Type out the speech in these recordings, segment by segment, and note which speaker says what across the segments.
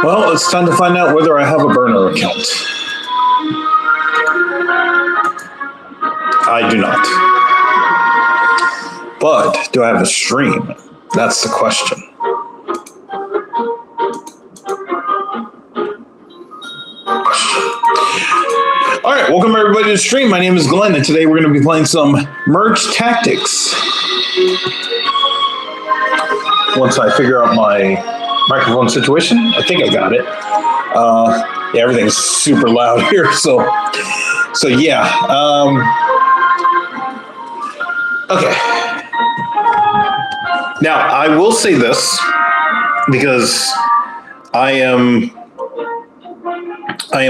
Speaker 1: Well, it's time to find out whether I have a burner account. I do not. But do I have a stream? That's the question. All right, welcome everybody to the stream. My name is Glenn, and today we're going to be playing some Merge Tactics. Once I figure out my microphone situation, I think I got it. Yeah, everything's super loud here, so yeah. Okay. Now I will say this because I am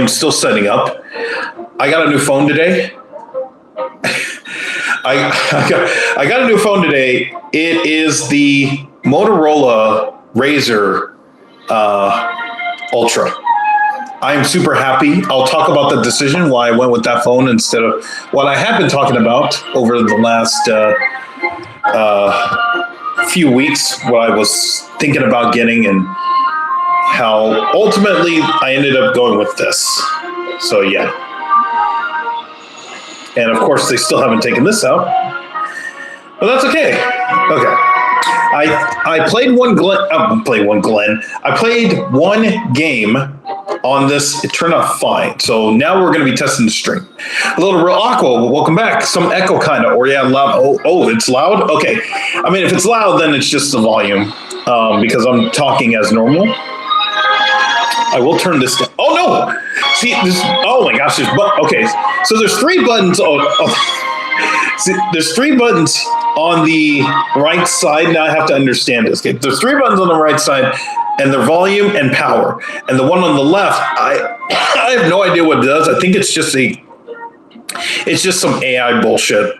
Speaker 1: still setting up. I got a new phone today. I got a new phone today. It is the Motorola Razr Ultra. I am super happy. I'll talk about the decision why I went with that phone instead of what I have been talking about over the last few weeks, what I was thinking about getting and how ultimately I ended up going with this. So yeah. And of course, they still haven't taken this out. But that's okay. Okay. I played one game on this. It turned out fine. So now we're going to be testing the stream. A little real Aqua, welcome back. Some echo kind of, or yeah, loud. Oh, it's loud? Okay. I mean, if it's loud, then it's just the volume because I'm talking as normal. I will turn this down. Oh, no. See, this, oh my gosh. Okay. So there's three buttons. See, there's three buttons on the right side. Now I have to understand this. Okay. There's three buttons on the right side, and they're volume and power. And the one on the left, I have no idea what it does. I think it's just some AI bullshit.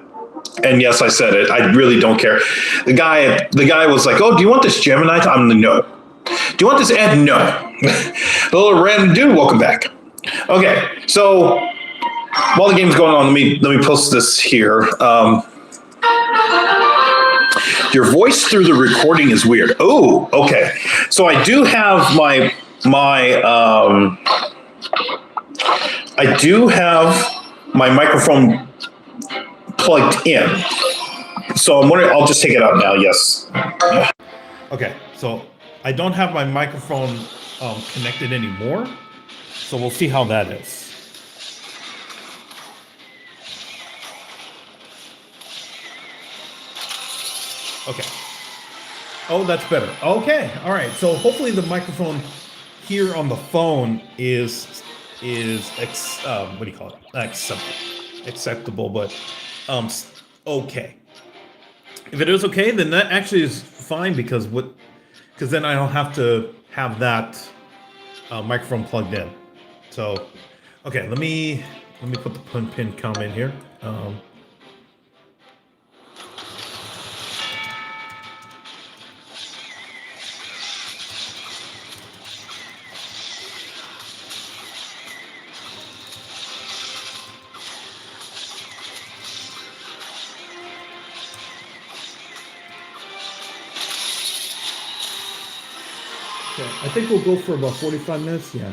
Speaker 1: And yes, I said it. I really don't care. The guy was like, "Oh, do you want this Gemini?" I'm the no. Do you want this ad? No. The little random dude, welcome back. Okay, so while the game's going on, let me post this here. Your voice through the recording is weird. Oh, okay. So I do have my microphone plugged in. So I'm wondering, I'll just take it out now. Yes. Okay, so I don't have my microphone connected anymore. So we'll see how that is. Okay. Oh, that's better. Okay. All right. So hopefully the microphone here on the phone is what do you call it? Acceptable, but okay. If it is okay, then that actually is fine because then I don't have to have that microphone plugged in. So, okay, let me put the pin comment here. Okay, I think we'll go for about 45 minutes. Yeah.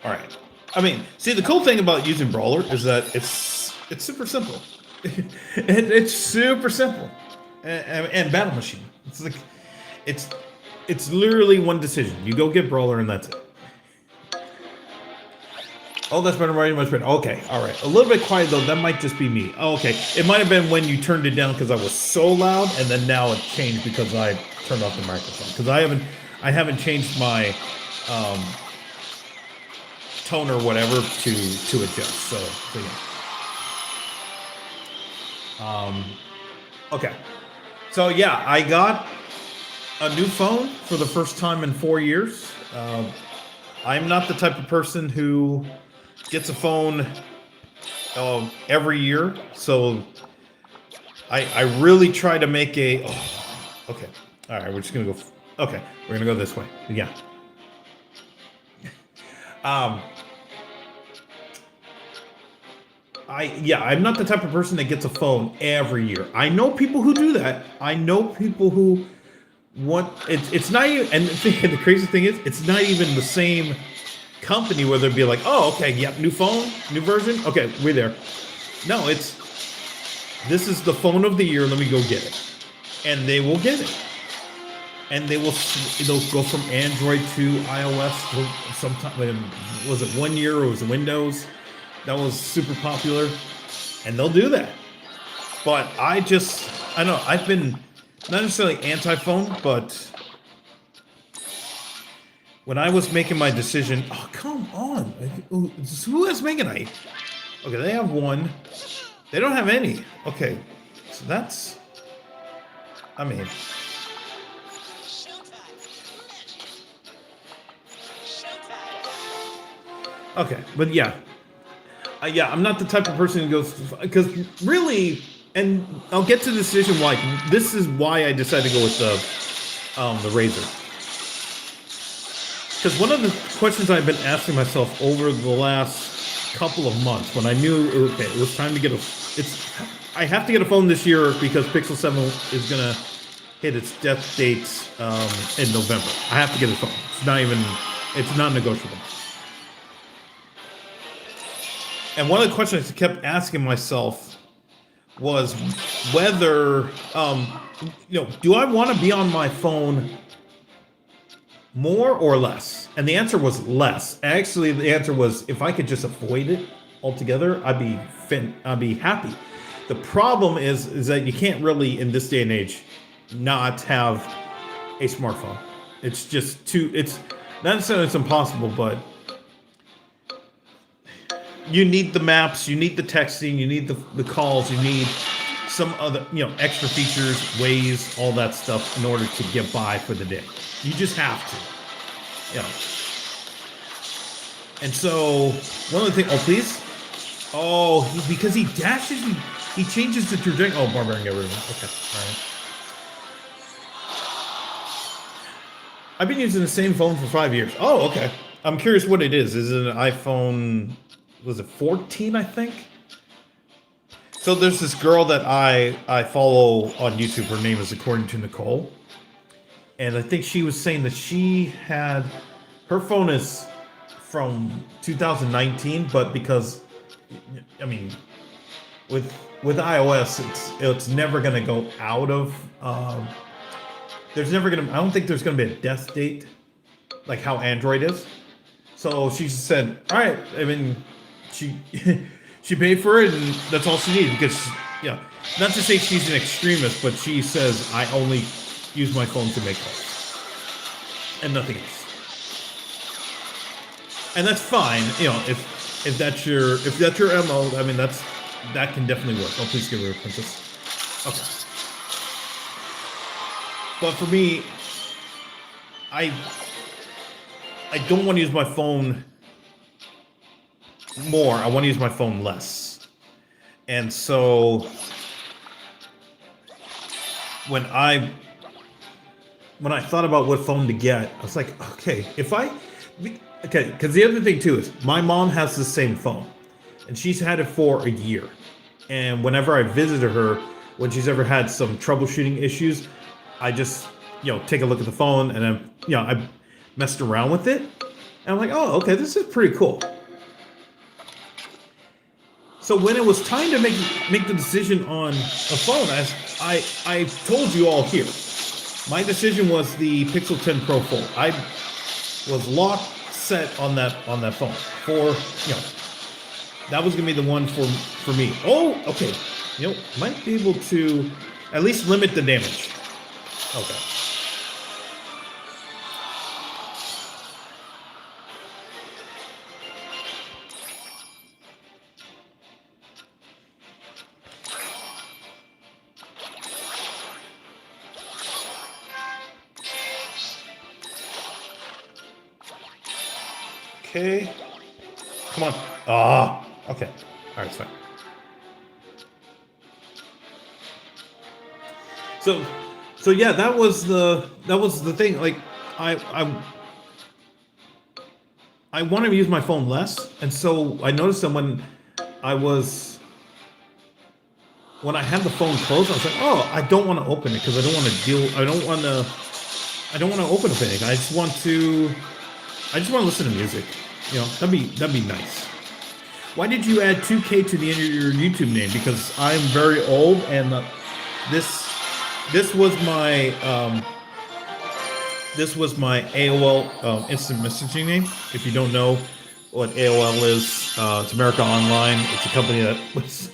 Speaker 1: All right. I mean, see, the cool thing about using Brawler is that it's super simple. It's super simple, and Battle Machine. It's like it's literally one decision. You go get Brawler, and that's it. Oh, that's better, much better. Okay, all right. A little bit quiet though. That might just be me. Oh, okay. It might have been when you turned it down because I was so loud, and then now it changed because I turned off the microphone. Because I haven't changed my tone or whatever to adjust. So yeah. Okay. So yeah, I got a new phone for the first time in 4 years. I'm not the type of person who gets a phone every year, so I really try to make a. Oh, okay, all right, we're just gonna go. Okay, we're gonna go this way. Yeah. I'm not the type of person that gets a phone every year. I know people who do that. I know people who want it's not even, and the crazy thing is it's not even the same company where they'd be like, oh, okay, yep, new phone, new version. Okay, we're there. No, this is the phone of the year. Let me go get it. And they will get it. And they'll go from Android to iOS. Sometime, was it 1 year or was it Windows? That was super popular. And they'll do that. But I don't know, I've been not necessarily anti-phone, but when I was making my decision, oh, come on. Who has Meganite? Okay, they have one. They don't have any. Okay, so that's, I mean. Okay, but yeah. I'm not the type of person who goes, because really, and I'll get to the decision why. This is why I decided to go with the Razor. Because one of the questions I've been asking myself over the last couple of months, when I knew it was time to get I have to get a phone this year because Pixel 7 is gonna hit its death date in November. I have to get a phone. It's not negotiable. And one of the questions I kept asking myself was whether, do I want to be on my phone more or less? And the answer was less. Actually, the answer was if I could just avoid it altogether, I'd be happy. The problem is that you can't really, in this day and age, not have a smartphone. It's just it's not necessarily it's impossible, but you need the maps, you need the texting, you need the calls, you need some other, extra features, ways, all that stuff in order to get by for the day. You just have to. And so, one of the things, oh, please? Oh, because he dashes, he changes the trajectory. Oh, Barbarian, get rid of him. Okay, all right. I've been using the same phone for 5 years. Oh, okay. I'm curious what it is. Is it an iPhone, was it 14, I think? So there's this girl that I follow on YouTube. Her name is According to Nicole. And I think she was saying that her phone is from 2019, but because, with iOS, it's never going to go out of, I don't think there's going to be a death date, like how Android is. So she said, all right, she paid for it, and that's all she needed, because, not to say she's an extremist, but she says, I only use my phone to make calls and nothing else. And that's fine, if that's your MO. That can definitely work. Oh, please get rid of Princess. Okay. But for me, I don't want to use my phone more. I want to use my phone less. And so when I thought about what phone to get, I was like, okay, because the other thing too is my mom has the same phone, and she's had it for a year. And whenever I visited her, when she's ever had some troubleshooting issues, I just, take a look at the phone, and then, I messed around with it, and I'm like, oh, okay, this is pretty cool. So when it was time to make the decision on a phone, I told you all here, my decision was the Pixel 10 Pro Fold. I was locked, set on that phone for, that was gonna be the one for me. Oh, okay, might be able to at least limit the damage. Okay. Okay. Come on. Ah. Okay. All right, it's fine. So yeah, that was the thing. Like, I want to use my phone less, and so I noticed that when I was
Speaker 2: when I had the phone closed, I was like, oh, I don't want to open it because I don't want to deal. I don't want to open up anything. I just want to listen to music. You know, that'd be nice. Why did you add 2K to the end of your YouTube name? Because I'm very old, and this was my AOL instant messaging name. If you don't know what AOL is, it's America Online. It's a company that was.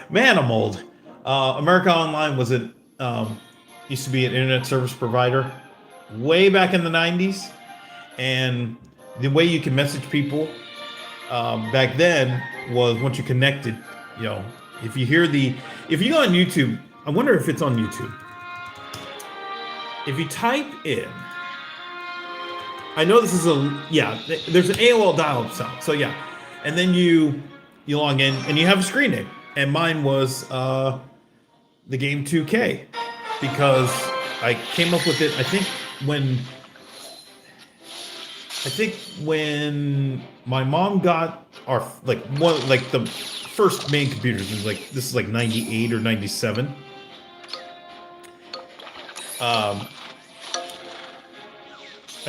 Speaker 2: Man, I'm old. America Online was used to be an internet service provider way back in the 90s, and the way you can message people back then was once you connected. You know, if you go on YouTube, I wonder if it's on YouTube. If you type in, I know this is there's an AOL dial-up sound. So yeah, and then you log in and you have a screen name, and mine was the game 2K because I came up with it. I think when my mom got our the first main computers, it was this is 98 or 97.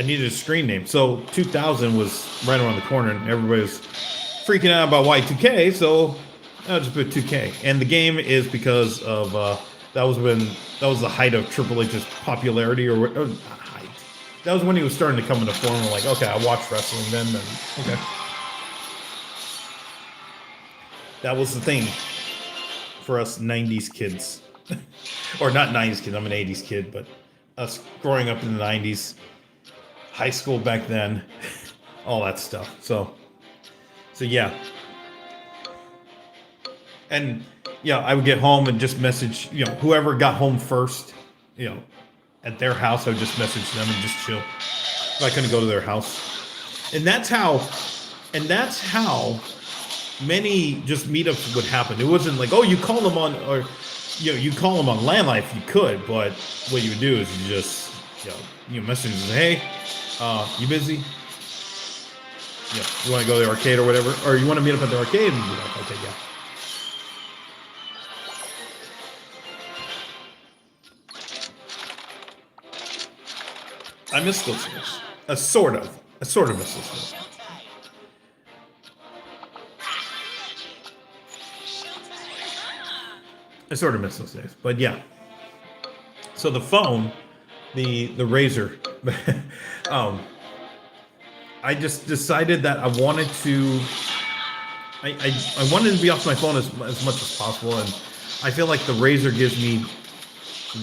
Speaker 2: I needed a screen name, so 2000 was right around the corner, and everybody was freaking out about Y2K. So I just put 2K, and the game is because of that was the height of Triple H's popularity, or height. That was when he was starting to come into form. I'm like, okay, I watched wrestling then, and okay, that was the thing for us 90s kids, or not 90s kids. I'm an 80s kid, but us growing up in the 90s, high school back then, all that stuff. So yeah. And yeah, I would get home and just message, whoever got home first, at their house, I would just message them and just chill. If I couldn't go to their house. And that's how many just meetups would happen. It wasn't like, oh, you call them on, or, you call them on landline if you could, but what you would do is you just, you message them, hey, you busy? Yeah, you want to go to the arcade or whatever? Or you want to meet up at the arcade? And be like, okay, yeah. I miss those days. I sort of miss those days. I sort of miss those days. But yeah. So the phone, the Razor, I just decided that I wanted to be off my phone as much as possible, and I feel like the Razor gives me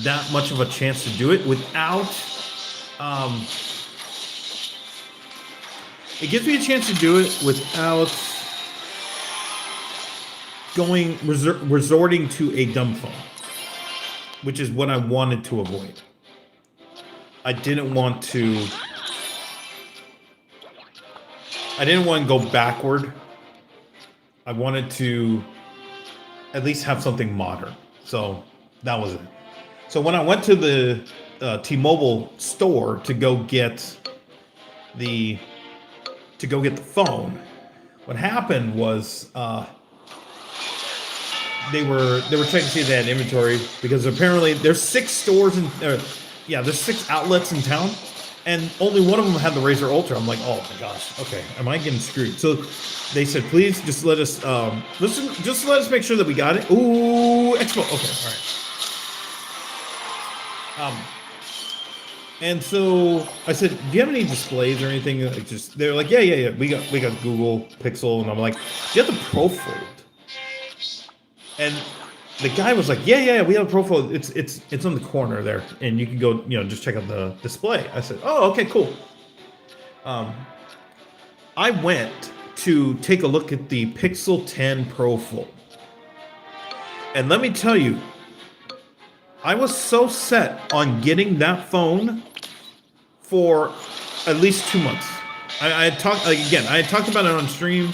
Speaker 2: that much of a chance to do it without it gives me a chance to do it without resorting to a dumb phone, which is what I wanted to avoid. I didn't want to go backward. I wanted to at least have something modern. So that was it. So when I went to the T-Mobile store to go get the phone, what happened was they were checking to see if they had inventory, because apparently there's 6 stores there's 6 outlets in town, and only one of them had the Razor Ultra. I'm like, oh my gosh, okay, am I getting screwed? So they said, please just let us make sure that we got it. Ooh, Expo. Okay, all right. And so I said, do you have any displays or anything? They're like, yeah. We got Google Pixel, and I'm like, do you have the Pro Fold? And the guy was like, yeah, we have a Pro Fold. It's on the corner there, and you can go, just check out the display. I said, oh, okay, cool. I went to take a look at the Pixel 10 Pro Fold, and let me tell you, I was so set on getting that phone for at least 2 months. I had talked about it on stream.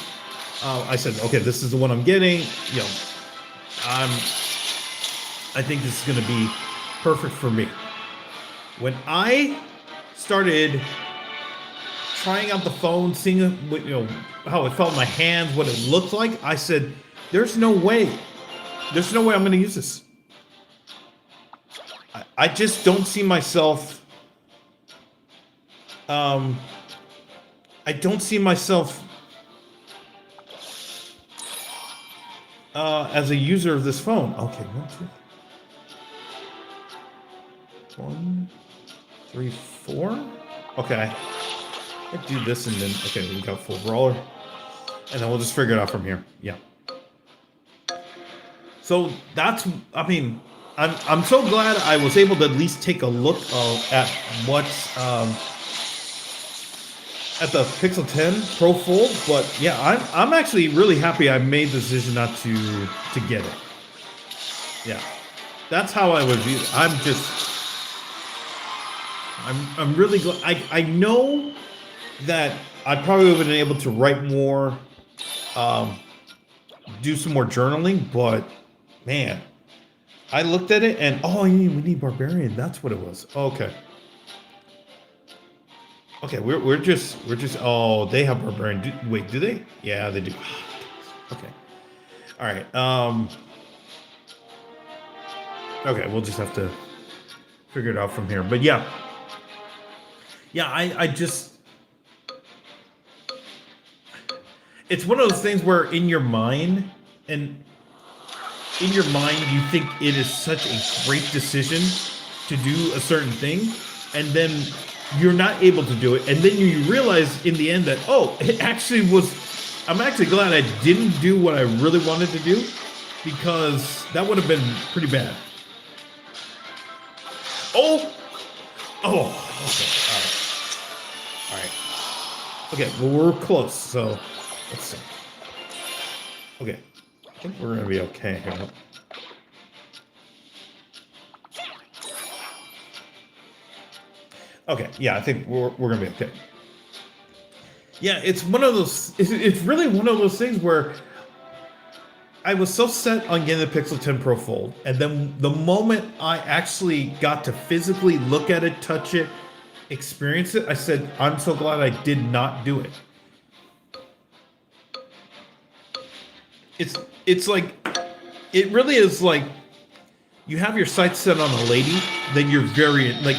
Speaker 2: I said, okay, this is the one I'm getting. I think this is going to be perfect for me. When I started trying out the phone, seeing how it felt in my hands, what it looked like, I said, There's no way. There's no way I'm going to use this. I just don't see myself. I don't see myself as a user of this phone. Okay, 1, 2, 3, 4. Okay, let's do this and then. Okay, we got full brawler, and then we'll just figure it out from here. Yeah. So that's. I mean, I'm so glad I was able to at least take a look at what's at the Pixel 10 Pro Fold. But yeah, I'm actually really happy I made the decision not to get it. Yeah, that's how I would view it. I'm really glad. I know that I probably would have been able to write more, do some more journaling, but man, I looked at it and we need Barbarian. That's what it was. Okay. Okay, we're just they have Barbarian. Wait, do they? Yeah, they do. Okay. All right. Okay, we'll just have to figure it out from here. But yeah. Yeah, I just, it's one of those things where in your mind you think it is such a great decision to do a certain thing, and then you're not able to do it, and then you realize in the end that, it actually was, I'm actually glad I didn't do what I really wanted to do, because that would have been pretty bad. Okay, all right. Okay, well, we're close, so let's see. Okay, I think we're gonna be okay here. Okay, yeah, I think we're gonna be okay. Yeah, it's one of those. It's really one of those things where I was so set on getting the Pixel 10 Pro Fold, and then the moment I actually got to physically look at it, touch it, experience it, I said, I'm so glad I did not do it. It's like, it really is like, you have your sights set on a lady, then you're very, like,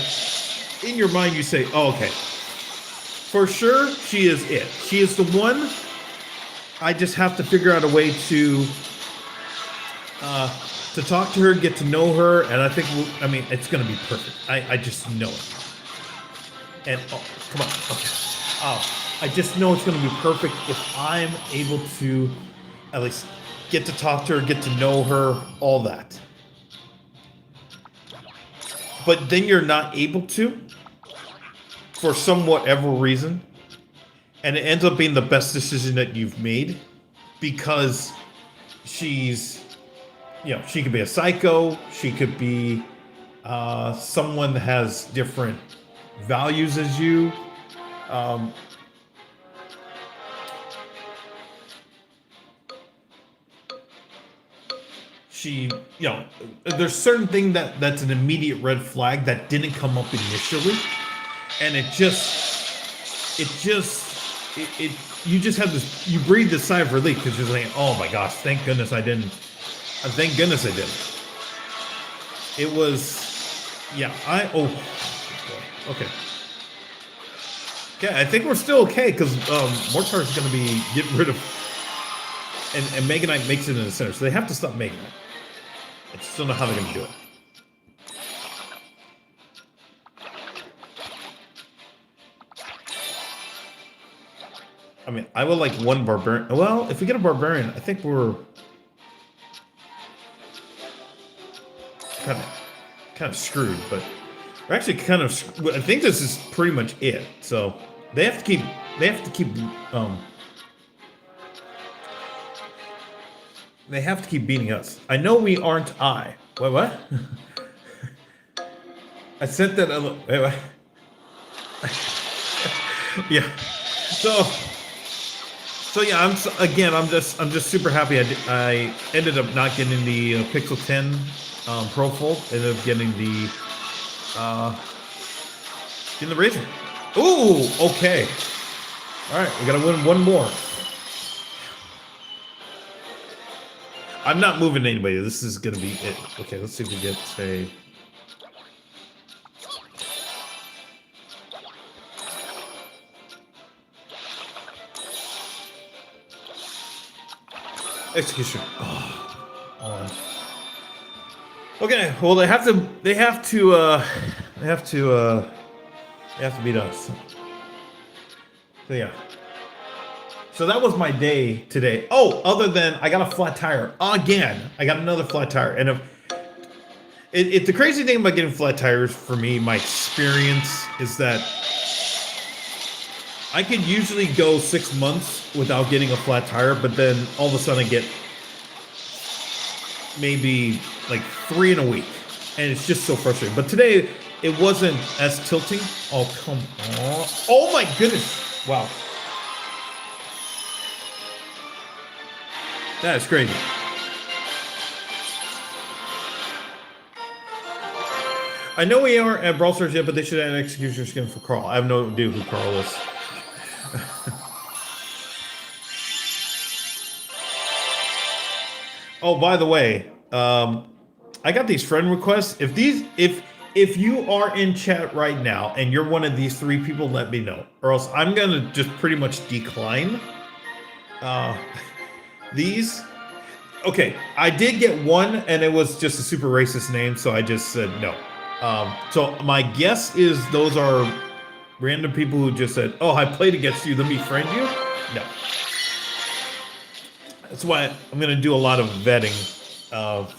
Speaker 2: in your mind you say, okay, for sure, she is it. She is the one. I just have to figure out a way to talk to her, get to know her, and I think, it's going to be perfect. I just know it. And, come on, okay. I just know it's going to be perfect if I'm able to at least get to talk to her, get to know her, all that. But then you're not able to, for some whatever reason, and it ends up being the best decision that you've made, because she's, she could be a psycho, she could be someone that has different values as you. She, there's certain thing that's an immediate red flag that didn't come up initially, and you just have this, you breathe this sigh of relief because you're like, oh my gosh, thank goodness I didn't. Thank goodness I didn't. It was, yeah, okay. Okay, I think we're still okay, because Mortar is going to be getting rid of, and Mega Knight makes it in the center, so they have to stop Mega Knight. I just don't know how they're going to do it. I mean, I would like one Barbarian. Well, if we get a Barbarian, I think we're kind of screwed, but we're actually kind of. I think this is pretty much it. So they have to keep. They have to keep beating us. I know we aren't I. Wait, what? I sent that. Wait, what? Yeah. So yeah. I'm just super happy. I ended up not getting the Pixel 10 Pro Fold. Ended up getting the Razor. Ooh, okay. All right, we gotta win one more. I'm not moving anybody. This is gonna be it. Okay, let's see if we get a. Execution. Oh, on. Okay, well they have to beat us. So yeah. So that was my day today. Oh, other than I got a flat tire again. I got another flat tire, and it's the crazy thing about getting flat tires for me. My experience is that I could usually go 6 months without getting a flat tire, but then all of a sudden I get maybe like 3 in a week, and it's just so frustrating. But today it wasn't as tilting. Oh come on! Oh my goodness! Wow. That is crazy. I know we aren't at Brawl Stars yet, but they should add an executioner skin for Carl. I have no idea who Carl is. Oh, by the way, I got these friend requests. If you are in chat right now and you're one of these 3 people, let me know, or else I'm gonna just pretty much decline. These. Okay, I did get one, and it was just a super racist name, so I just said no. So my guess is those are random people who just said, "Oh, I played against you. Let me friend you." No. That's why I'm gonna do a lot of vetting of.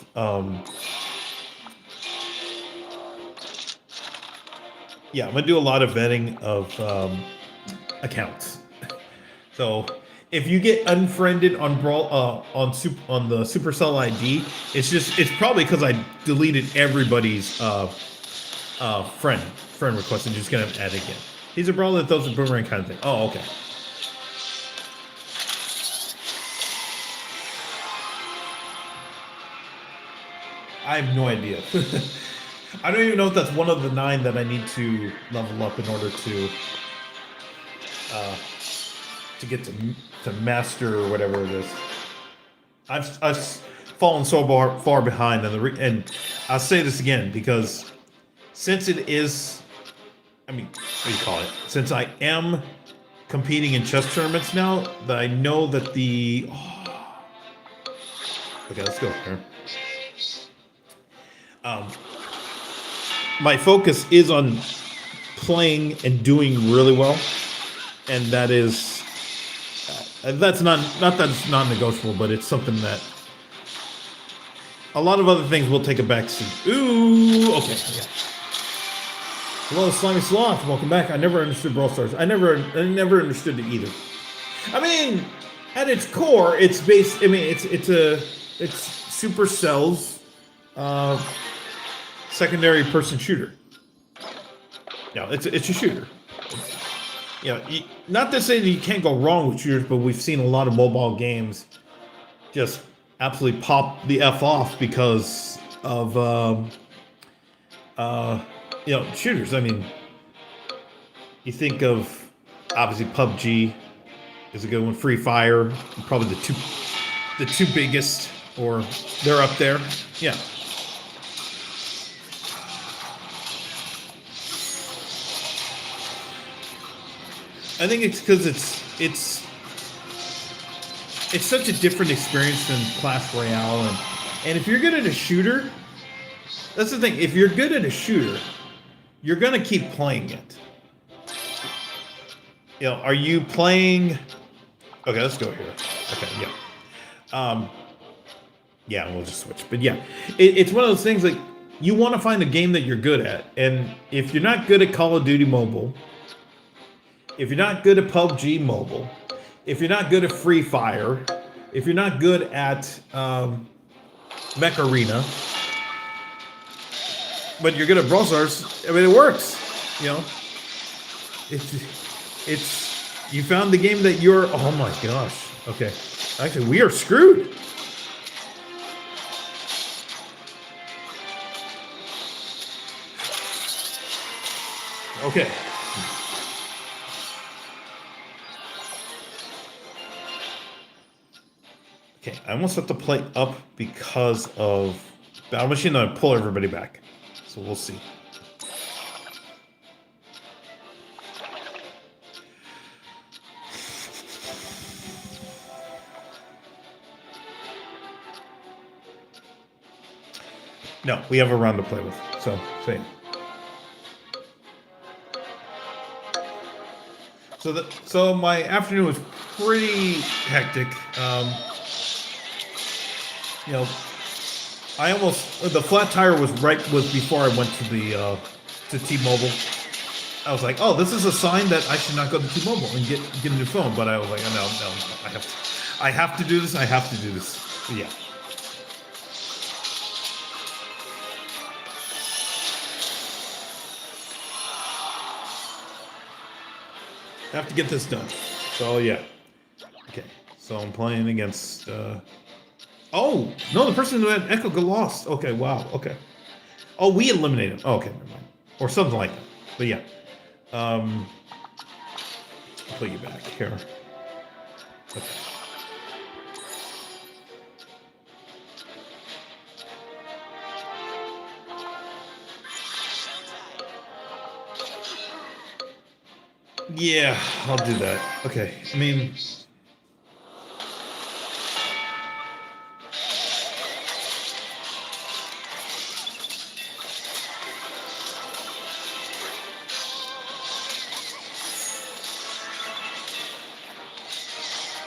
Speaker 2: Yeah, I'm gonna do a lot of vetting of accounts. So if you get unfriended on Brawl on the Supercell ID, it's probably because I deleted everybody's friend request and just gonna add it again. He's a brawler that throws a boomerang kind of thing. Oh, okay. I have no idea. I don't even know if that's one of the 9 that I need to level up in order to get to master or whatever it is. I've fallen so far behind, and I'll say this again because since it is, I mean, what do you call it? Since I am competing in chess tournaments now, that I know that the. Oh, okay, let's go here. My focus is on playing and doing really well, and that is. That's not that it's non-negotiable, but it's something that a lot of other things will take a backseat. Ooh, okay. Yeah. Hello, Slimy Sloth. Welcome back. I never understood Brawl Stars. I never understood it either. I mean, at its core, it's based. I mean, it's Supercell's secondary person shooter. Yeah, it's a shooter. You know, not to say that you can't go wrong with shooters, but we've seen a lot of mobile games just absolutely pop the F off because of shooters. I mean, you think of obviously PUBG is a good one. Free Fire, probably the two biggest, or they're up there. Yeah. I think it's because it's such a different experience than Clash Royale, and if you're good at a shooter, that's the thing. If you're good at a shooter, you're gonna keep playing it. You know, are you playing? Okay, let's go here. Okay, yeah. Yeah, we'll just switch. But yeah, it's one of those things like you want to find a game that you're good at, and if you're not good at Call of Duty Mobile. If you're not good at PUBG Mobile, if you're not good at Free Fire, if you're not good at Mech Arena, but you're good at Brawl Stars, I mean, it works. You know, it's you found the game that you're. Oh my gosh. Okay, actually, we are screwed. Okay. Okay, I almost have to play up because of Battle Machine and pull everybody back. So we'll see. No, we have a round to play with. So, same. So my afternoon was pretty hectic. You know, the flat tire was before I went to T-Mobile. I was like, oh, this is a sign that I should not go to T-Mobile and get a new phone. But I was like, oh, no, I have to do this. I have to do this. So, yeah. I have to get this done. So yeah. Okay. So I'm playing against. Oh no, the person who had Echo got lost. Okay. Wow. Okay. Oh, we eliminated him. Oh, okay. Never mind. Or something like that. But yeah. I'll put you back here. Okay. Yeah, I'll do that. Okay. I mean.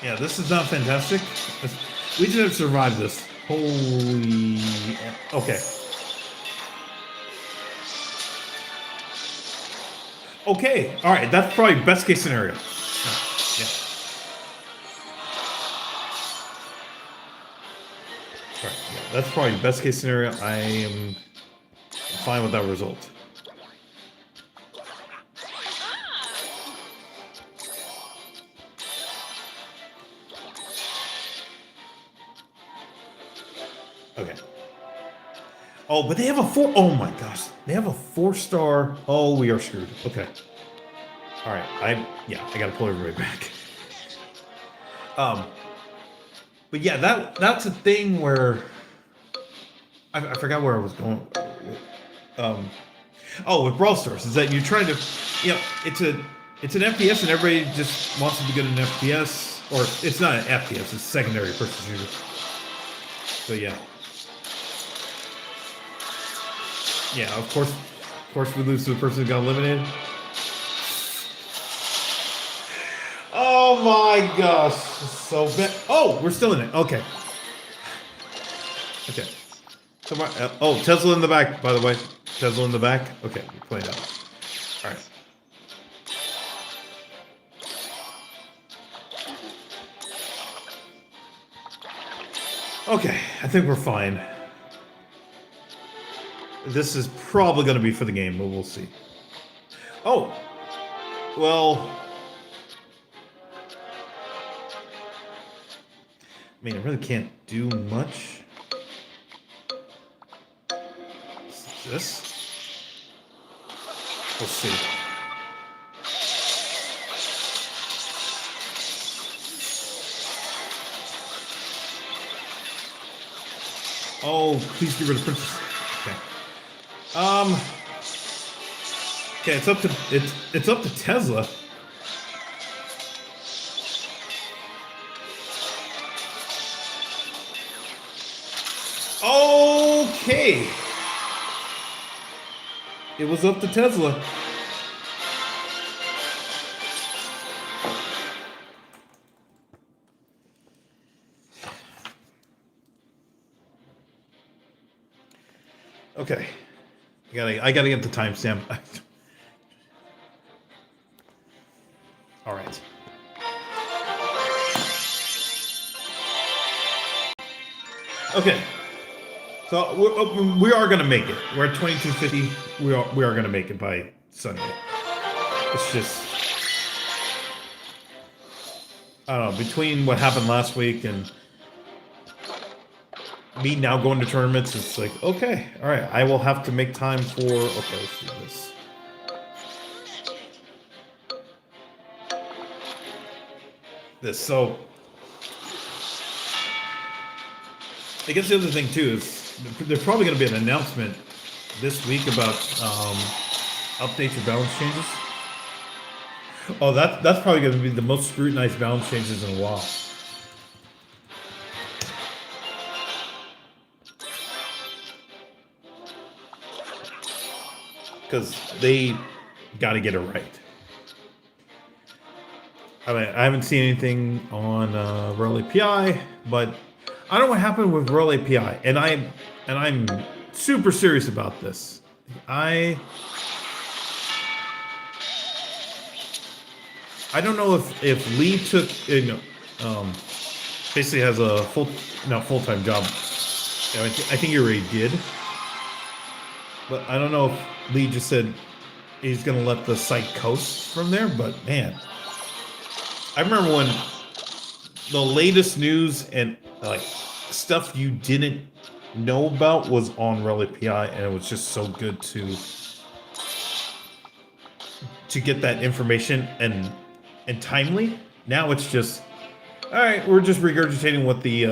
Speaker 2: Yeah, this is not fantastic. We just have survived this. Holy... Okay. Okay, alright, that's probably best case scenario. Yeah. Alright, yeah, that's probably best case scenario. I am fine with that result. Okay. Oh, but they have a 4... Oh my gosh. They have a 4-star... Oh, we are screwed. Okay. Alright, I gotta pull everybody back. But yeah, that's a thing where... I forgot where I was going. Oh, with Brawl Stars, is that you try to... it's an FPS and everybody just wants to get an FPS. Or, it's not an FPS, it's secondary person shooter. So yeah. Yeah, of course we lose to the person who got eliminated. Oh my gosh, so bad. Oh, we're still in it. Okay. Okay. Come on. Oh, Tesla in the back, by the way. Tesla in the back. Okay, we're playing out. All right. Okay, I think we're fine. This is probably going to be for the game, but we'll see. Oh! Well... I mean, I really can't do much. What's this? We'll see. Oh, please get rid of Princess. Okay. Okay, it's up to Tesla. Okay. It was up to Tesla. Okay. I gotta get the timestamp. All right. Okay. So we are gonna make it. We're at 2250. We are gonna make it by Sunday. It's just, I don't know, between what happened last week and me now going to tournaments, it's like, okay, all right, I will have to make time for, okay, let's do this. I guess the other thing too is there's probably going to be an announcement this week about updates or balance changes. Oh, that's probably going to be the most scrutinized balance changes in a while. Because they got to get it right. I mean, I haven't seen anything on Brawl API, but I don't know what happened with Brawl API, and I'm super serious about this. I don't know if Lee took basically has a full-time job. I think he already did, but I don't know if Lee just said he's gonna let the site coast from there. But man, I remember when the latest news and like stuff you didn't know about was on Rel API, and it was just so good to get that information and timely. Now it's just, all right, we're just regurgitating what the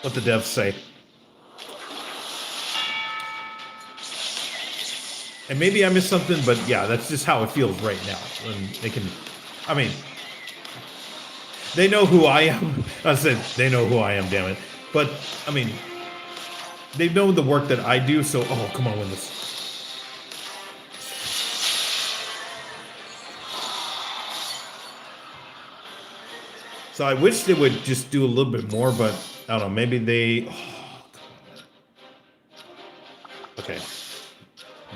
Speaker 2: devs say. And maybe I missed something, but yeah, that's just how it feels right now. And they can, I mean, they know who I am. I said they know who I am, damn it. But I mean, they know the work that I do. So, oh, come on, win this. So I wish they would just do a little bit more, but I don't know. Maybe they. Oh, okay.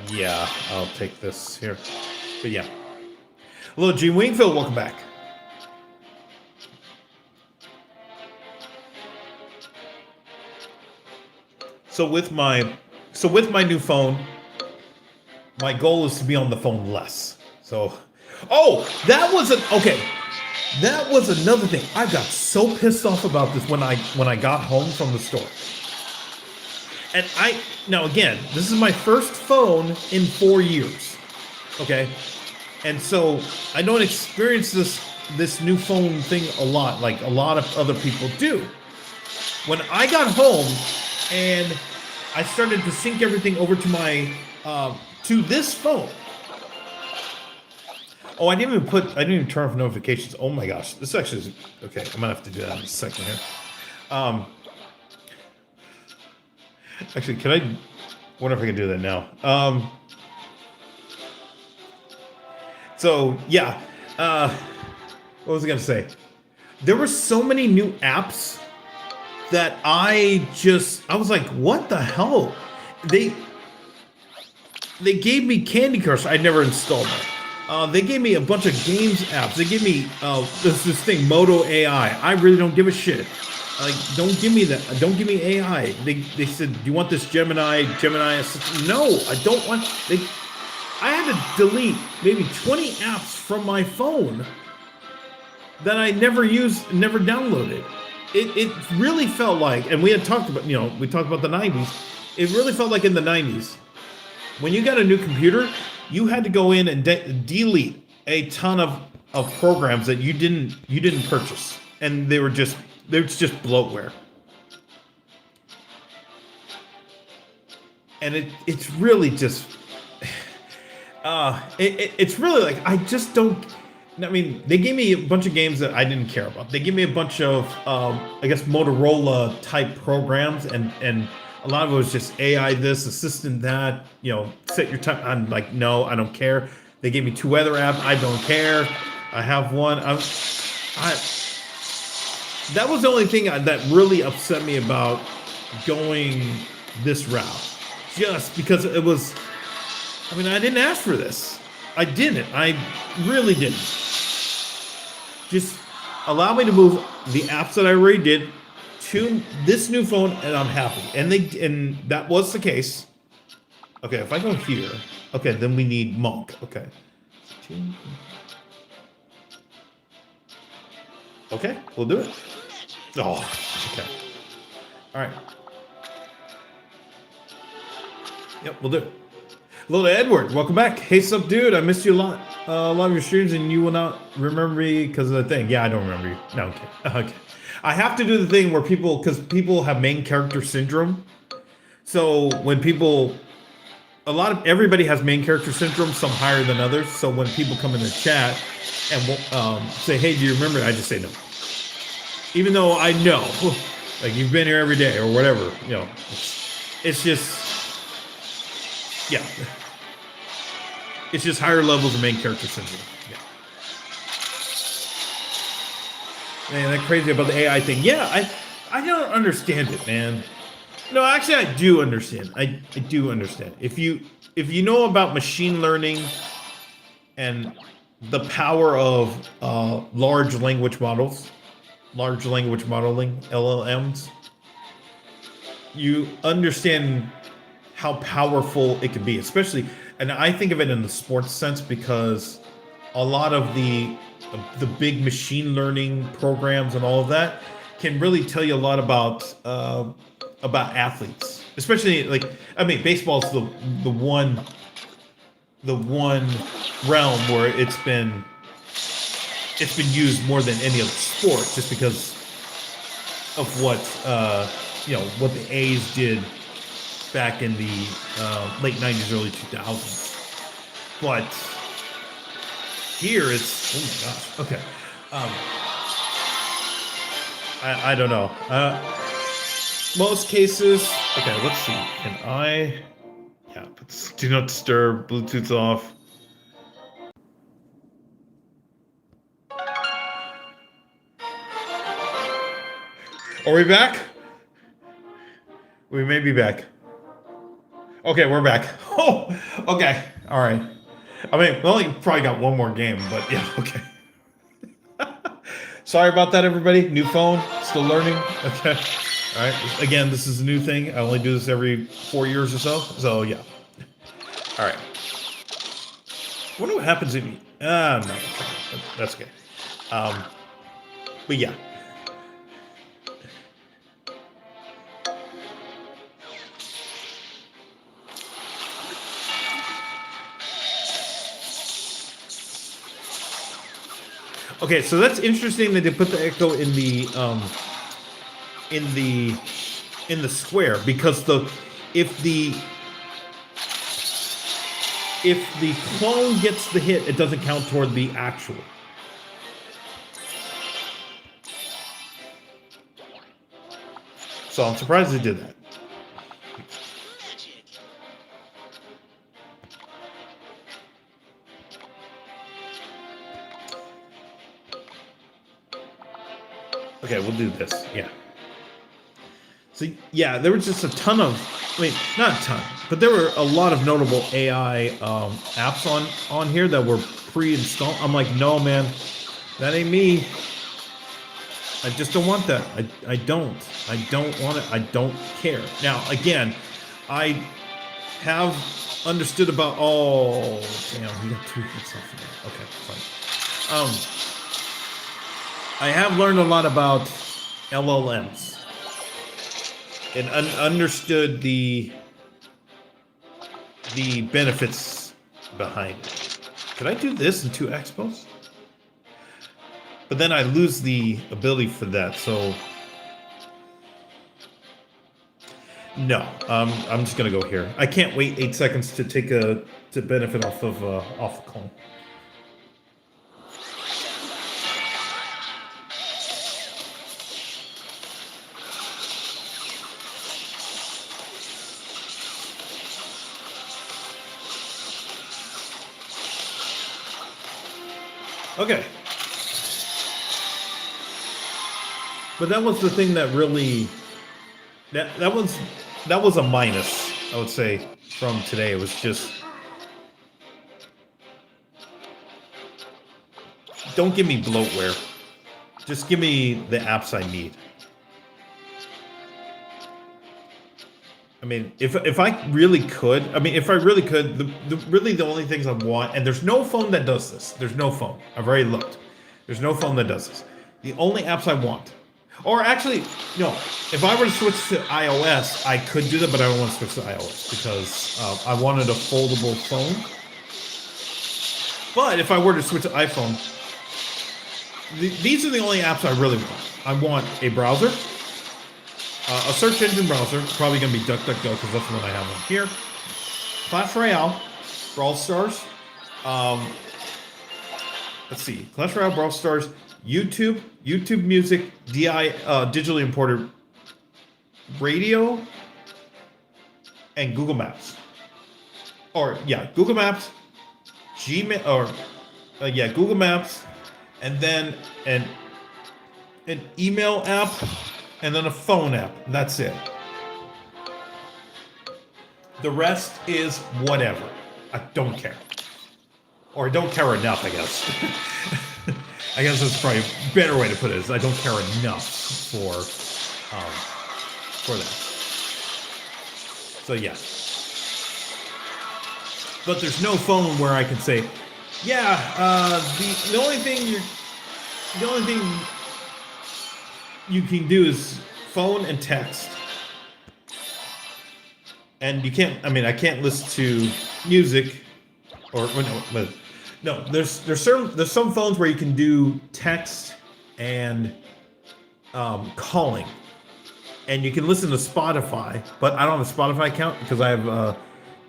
Speaker 2: Yeah, I'll take this here. But yeah. Hello, Gene Wingfield. Welcome back. So with my new phone, my goal is to be on the phone less. So, oh, that was another thing. I got so pissed off about this when I got home from the store. And now again, this is my first phone in 4 years. Okay? And so I don't experience this new phone thing a lot, like a lot of other people do. When I got home and I started to sync everything over to my to this phone. Oh, I didn't even turn off notifications. Oh my gosh, this actually is okay. I'm gonna have to do that in a second here. Actually, can I wonder if I can do that now? So yeah, what was I gonna say? There were so many new apps that I was like, what the hell? They gave me Candy Crush. I never installed it. They gave me a bunch of games apps. They gave me this thing, Moto AI. I really don't give a shit. Like, don't give me that. Don't give me AI. They said, do you want this Gemini assistant? No, I don't want. I had to delete maybe 20 apps from my phone that I never used, never downloaded. It really felt like, and we had talked about, we talked about the 90s. It really felt like in the 90s, when you got a new computer, you had to go in and delete a ton of programs that you didn't purchase, and they were just bloatware. And it's really just, it's really like, I just don't. I mean, they gave me a bunch of games that I didn't care about. They gave me a bunch of, I guess, Motorola type programs, and a lot of it was just AI this, assistant that, set your time. I'm like, no, I don't care. They gave me 2 weather apps. I don't care. I have one. That was the only thing that really upset me about going this route. Just because it was, I mean, I didn't ask for this. I didn't. I really didn't. Just allow me to move the apps that I already did to this new phone, and I'm happy. And that was the case. Okay, if I go here, okay, then we need Monk. Okay. Okay, we'll do it. Oh, okay. All right. Yep, we'll do it. Hello to Edward. Welcome back. Hey, sup, dude. I missed you a lot. A lot of your streams, and you will not remember me because of the thing. Yeah, I don't remember you. No, okay. Okay. I have to do the thing where because people have main character syndrome. So when everybody has main character syndrome, some higher than others. So when people come in the chat and say, hey, do you remember? I just say no. Even though I know, like you've been here every day or whatever, it's just, yeah. It's just higher levels of main character syndrome. Yeah. Man, that's crazy about the AI thing. Yeah, I don't understand it, man. No, actually, I do understand. I do understand. If you know about machine learning and the power of large language modeling, LLMs, you understand how powerful it can be, especially, and I think of it in the sports sense because a lot of the big machine learning programs and all of that can really tell you a lot about athletes, especially baseball is the one realm where it's been used more than any other sport, just because of what the A's did back in the late 90s, early 2000s. But here it's, oh my gosh, okay. I don't know. Most cases, okay, let's see. Can I, put do not disturb, Bluetooth's off. Are we back? We may be back. Okay, we're back. Oh, okay. All right. I mean, we only probably got one more game, but yeah, okay. Sorry about that, everybody. New phone, still learning. Okay. All right. Again, this is a new thing. I only do this every 4 years or so. So, yeah. All right. I wonder what happens if you... no. That's okay. But, yeah. Okay, so that's interesting that they put the echo in the square, because if the clone gets the hit, it doesn't count toward the actual. So I'm surprised they did that. Okay, we'll do this. Yeah. So, yeah, there was just a ton of, not a ton, but there were a lot of notable AI apps on here that were pre-installed. I'm like, no, man, that ain't me. I just don't want that. I don't want it. I don't care. Now, again, I have understood about, oh, damn, we got 2 hits off of that. Okay, fine. I have learned a lot about LLMs and understood the benefits behind it. Could I do this in 2 expos? But then I lose the ability for that, so no. I'm just gonna go here. I can't wait 8 seconds to benefit off the clone. Okay. But that was the thing that really that was a minus, I would say, from today. It was just, don't give me bloatware. Just give me the apps I need. I mean, if I really could, the only things I want, and there's no phone that does this. There's no phone. I've already looked. There's no phone that does this. The only apps I want Or actually, no. If I were to switch to iOS, I could do that, but I don't want to switch to iOS because I wanted a foldable phone. But if I were to switch to iPhone, these are the only apps I really want. I want a browser, a search engine browser, probably going to be DuckDuckGo because that's the one I have on here. Clash Royale, Brawl Stars. Let's see, Clash Royale, Brawl Stars, YouTube Music, digitally imported radio, and Google Maps. Or yeah, Google Maps, Gmail, or Google Maps, and then an email app, and then a phone app. That's it. The rest is whatever. I don't care. Or I don't care enough, I guess. I guess that's probably a better way to put it, is I don't care enough for that. So yeah. But there's no phone where I can say, yeah, the only thing you can do is phone and text. And you can't, I can't listen to music no, there's some phones where you can do text and calling, and you can listen to Spotify, but I don't have a Spotify account because I have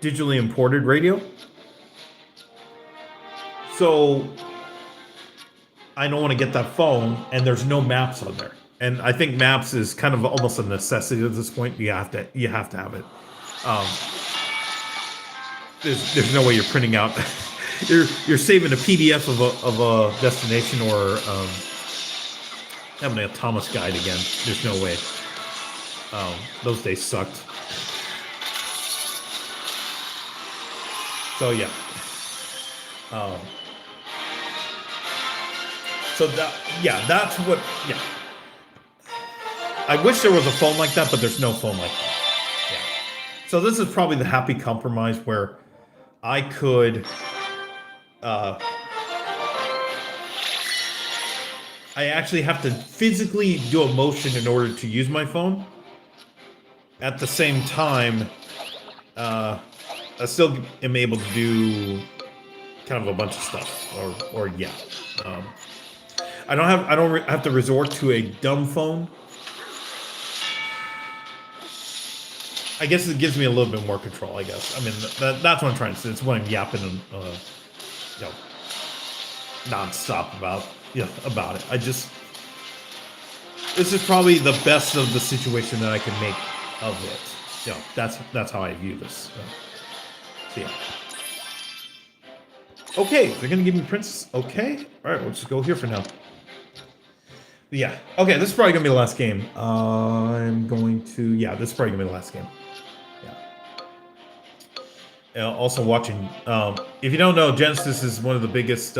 Speaker 2: digitally imported radio. So I don't want to get that phone, and there's no maps on there. And I think maps is kind of almost a necessity at this point. You have to have it. There's no way you're printing out. You're saving a PDF of a destination or having a Thomas guide again. There's no way. Those days sucked. So yeah. That's what. Yeah. I wish there was a phone like that, but there's no phone like that. Yeah. So this is probably the happy compromise where I could. I actually have to physically do a motion in order to use my phone. At the same time, I still am able to do kind of a bunch of stuff. I don't have to resort to a dumb phone. I guess it gives me a little bit more control, I guess. That's what I'm trying to say. It's what I'm yapping nonstop about it. This is probably the best of the situation that I can make of it. That's how I view this. So yeah. Okay, they're gonna give me Princess. Okay, all right, we'll just go here for now. Yeah. Okay, this is probably gonna be the last game. This is probably gonna be the last game. Yeah. Also watching. If you don't know, Genesis is one of the biggest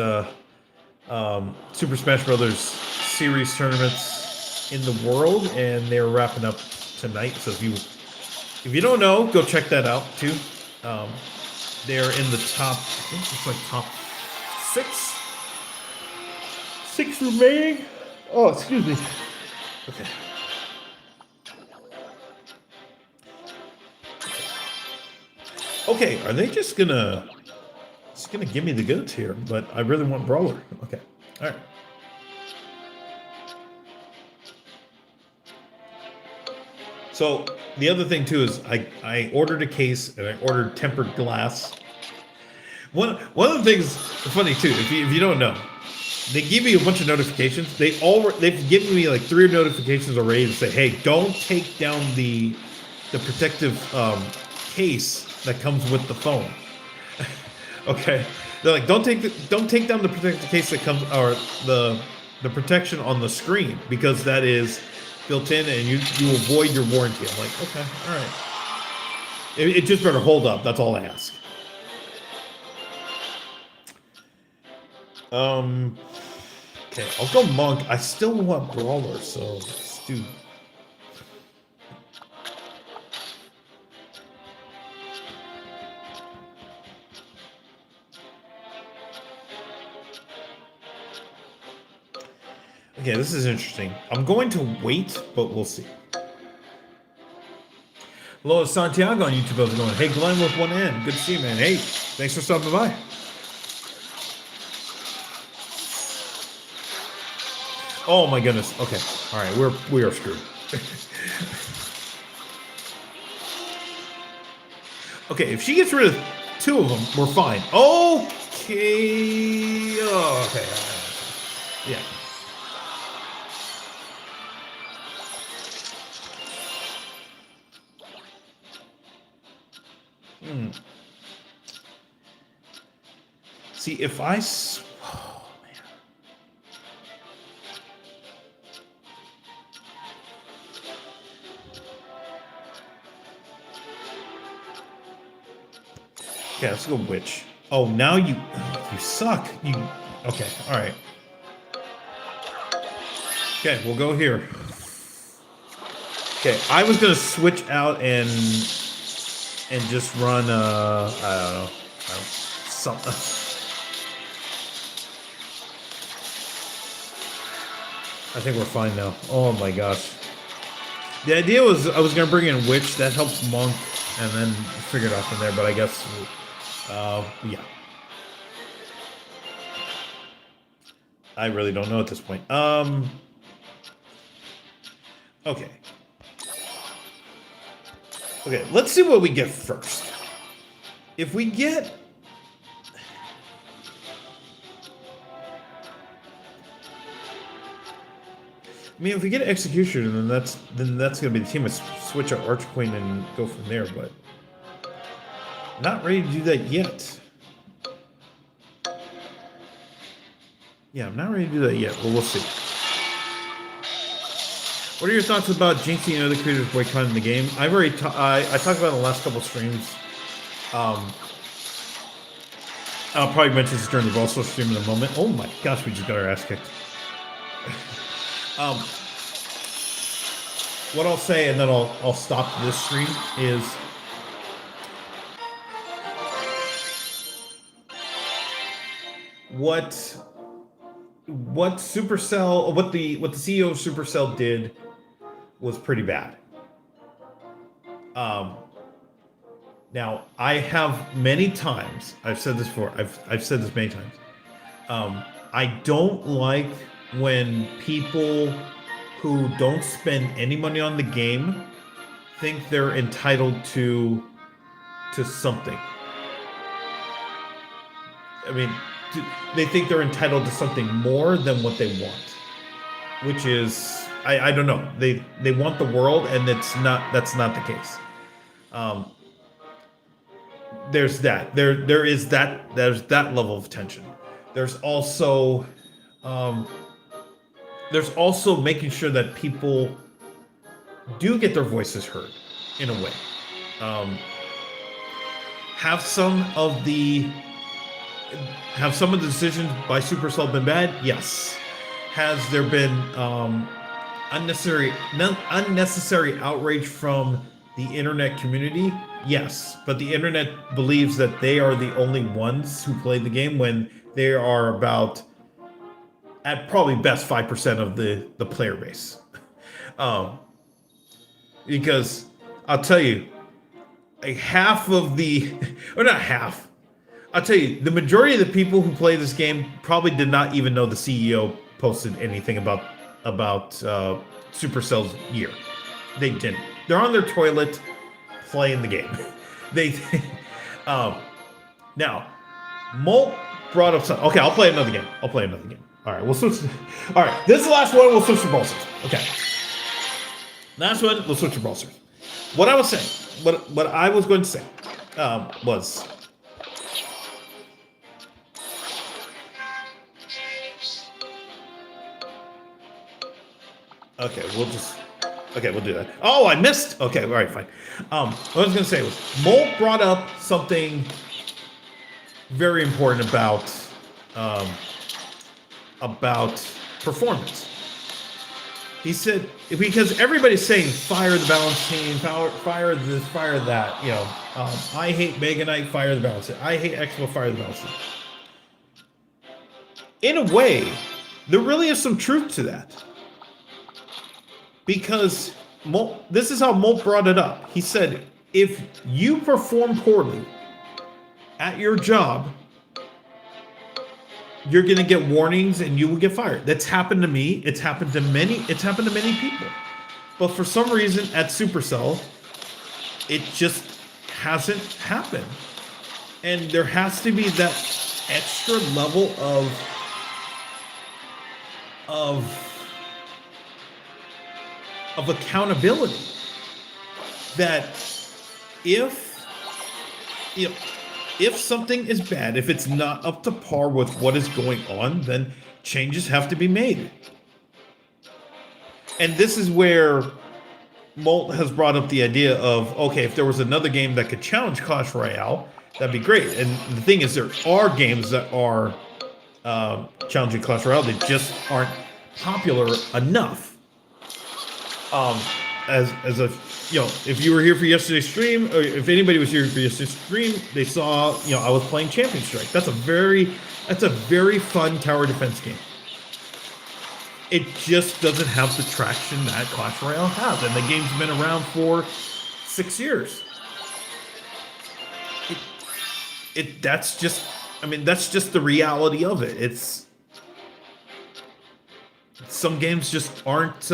Speaker 2: Super Smash Brothers series tournaments in the world, and they're wrapping up tonight. So if you don't know, go check that out too. They're in the top. I think it's like top 6. 6 remaining. Oh, excuse me. Okay. Okay, are they just gonna give me the goods here? But I really want Brawler. Okay, all right. So the other thing too is I ordered a case and I ordered tempered glass. One of the things funny too, if you don't know, they give you a bunch of notifications. They've given me like 3 notifications already to say, hey, don't take down the protective case that comes with the phone. Okay, they're like, don't take down the protective case that comes, or the protection on the screen, because that is built in and you will void your warranty. I'm like, okay, all right. It just better hold up. That's all I ask. Okay, I'll go Monk. I still want Brawler, so let's do. Okay, this is interesting. I'm going to wait, but we'll see. Hello, Santiago on YouTube. How's it going? Hey, Glenn with one N. Good to see you, man. Hey, thanks for stopping by. Oh my goodness. Okay. All right, we are screwed. Okay, if she gets rid of 2 of them, we're fine. Okay. Oh, okay. Yeah. See, if I... Oh, man. Okay, let's go witch. Oh, now you suck. Okay, all right. Okay, we'll go here. Okay, I was gonna switch out and just run I don't know, something. I think we're fine now. Oh my gosh. The idea was I was gonna bring in witch, that helps monk, and then figure it out from there, but I guess yeah. I really don't know at this point. Okay. Okay, let's see what we get first. If we get... I mean, if we get Executioner, then that's gonna be the team. Let's switch our Arch Queen and go from there, but... Not ready to do that yet. Yeah, I'm not ready to do that yet, but we'll see. What are your thoughts about jinxing and other creators boycotting the game? I've already I talked about it in the last couple streams. I'll probably mention this during the Brawl stream in a moment. Oh my gosh, we just got our ass kicked. What I'll say, and then I'll stop this stream, is what Supercell, what the CEO of Supercell did was pretty bad. Now I have many times, I've said this before, I've said this many times. I don't like when people who don't spend any money on the game think they're entitled to something. I mean, they think they're entitled to something more than what they want, which is, I don't know. They want the world, and that's not the case. There's that. There's that level of tension. There's also making sure that people do get their voices heard in a way. Have some of the decisions by Supercell been bad? Yes. Has there been unnecessary outrage from the internet community? Yes. But the internet believes that they are the only ones who play the game, when they are about, at probably best, 5% of the player base. Because I'll tell you, half of the, or not half, I'll tell you, the majority of the people who play this game probably did not even know the CEO posted anything about Supercell's year. They didn't. They're on their toilet playing the game. Now, Molt brought up something. Okay, I'll play another game. All right, we'll switch. All right, this is the last one. We'll switch to Brawl Stars. Okay. Last one. We'll switch to Brawl Stars. What I was saying, what I was going to say, was. Okay, we'll do that. Oh, I missed. Okay, all right, fine. What I was going to say was, Molt brought up something very important about performance. He said, because everybody's saying fire the balance team, fire this, fire that. You know, I hate Mega Knight, fire the balance team. I hate Expo, fire the balance team. In a way, There really is some truth to that. Because this is how Molt brought it up. He said, if you perform poorly at your job, you're going to get warnings and you will get fired. That's happened to me. It's happened to many people. But for some reason at Supercell, it just hasn't happened. And there has to be that extra level of accountability that if something is bad, if it's not up to par with what is going on, then changes have to be made. And this is where Molt has brought up the idea of, okay, if there was another game that could challenge Clash Royale, that'd be great. And the thing is, there are games that are challenging Clash Royale that just aren't popular enough. As a, if you were here for yesterday's stream, or if anybody was here for yesterday's stream, they saw, I was playing Champion Strike. That's a very fun tower defense game. It just doesn't have the traction that Clash Royale has, and the game's been around for 6 years. That's just the reality of it. It's some games just aren't.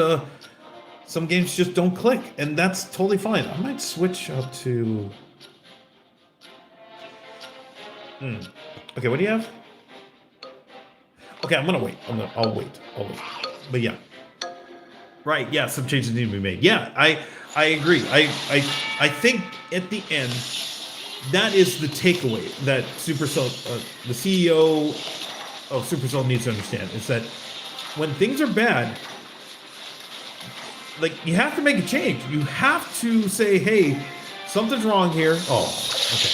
Speaker 2: Some games just don't click, and that's totally fine. I might switch up to. Okay, what do you have? Okay, I'm gonna wait. I'll wait. But yeah, right. Yeah, some changes need to be made. Yeah, I agree. I think at the end, that is the takeaway that Supercell, the CEO of Supercell, needs to understand is that when things are bad, like, you have to make a change. You have to say, hey, something's wrong here. Oh, okay.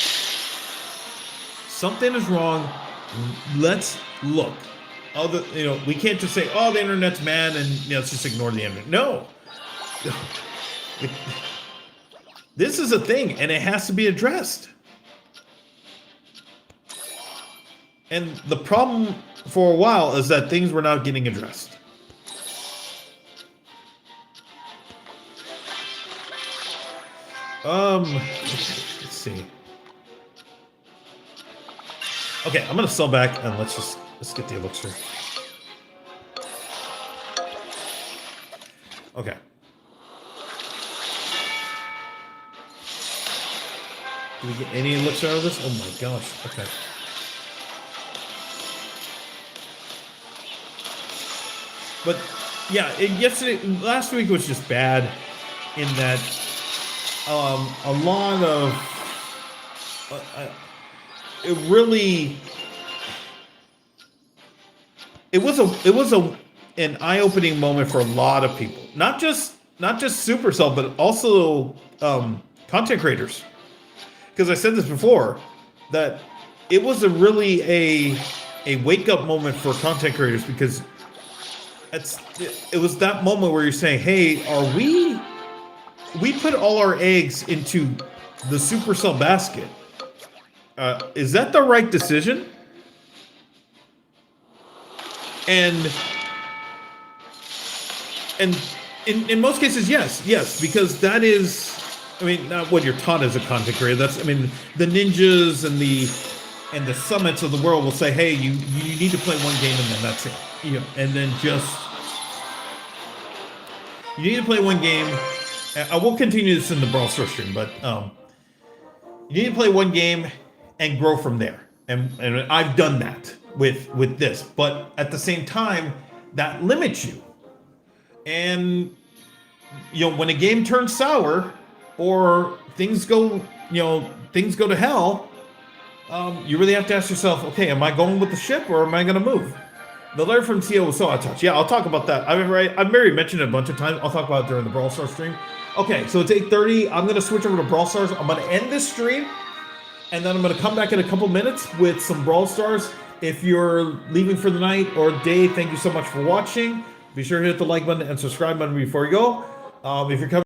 Speaker 2: Something is wrong. Let's look. We can't just say, oh, the internet's bad and let's just ignore the internet. No. This is a thing, and it has to be addressed. And the problem for a while is that things were not getting addressed. Let's see. Okay, I'm gonna sell back and let's get the elixir. Okay. Do we get any elixir out of this? Oh my gosh. Okay. But yeah, last week was just bad in that a lot of it was an eye-opening moment for a lot of people, not just Supercell, but also content creators. Because I said this before, that it was really a wake-up moment for content creators, because it was that moment where you're saying, hey, we put all our eggs into the Supercell basket. Is that the right decision? And in most cases, yes, because that is, not what you're taught as a content creator. That's, the ninjas and the summits of the world will say, hey, you need to play one game and then that's it. And then you need to play one game. I will continue this in the Brawl Stars stream, but you need to play one game and grow from there. And I've done that with this, but at the same time, that limits you. And when a game turns sour or things go to hell, you really have to ask yourself, okay, am I going with the ship or am I going to move? The letter from CEO was so out of touch. Yeah, I'll talk about that. I've already mentioned it a bunch of times. I'll talk about it during the Brawl Stars stream. Okay, so it's 8:30. I'm going to switch over to Brawl Stars. I'm going to end this stream, and then I'm going to come back in a couple minutes with some Brawl Stars. If you're leaving for the night or day, thank you so much for watching. Be sure to hit the like button and subscribe button before you go. If you're coming